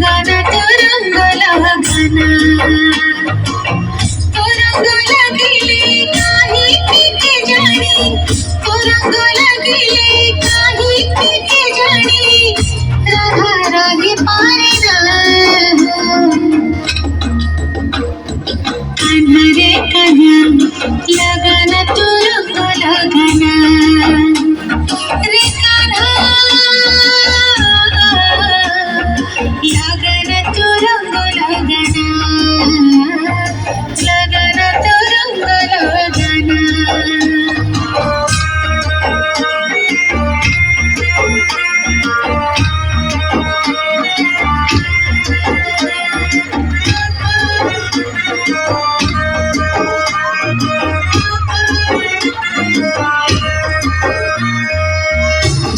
लगाना तो रंग लगाना तो रंग लगिले काही के जानी तो रंग लगिले काही के जानी रहा रही पारे कान्हा रे कान्हा लगाना तो रंग लगाना रे कान्हा लगाना तो रंग लगाना लगाना तो रंग लगाना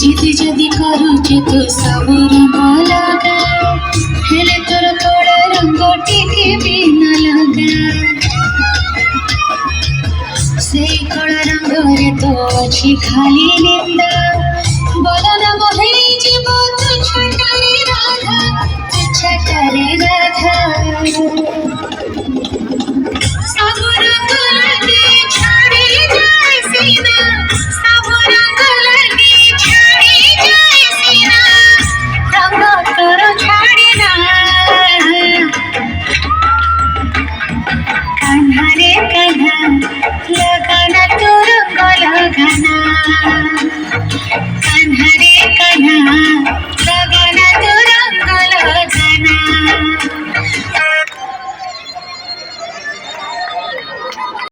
जिद जदि करुचे तो सबु रंग लगा हेले तोर कड़ा रंग टिके भी न लगा से कड़ा रंग रे तो अच्छी खाली निंदा बोला ना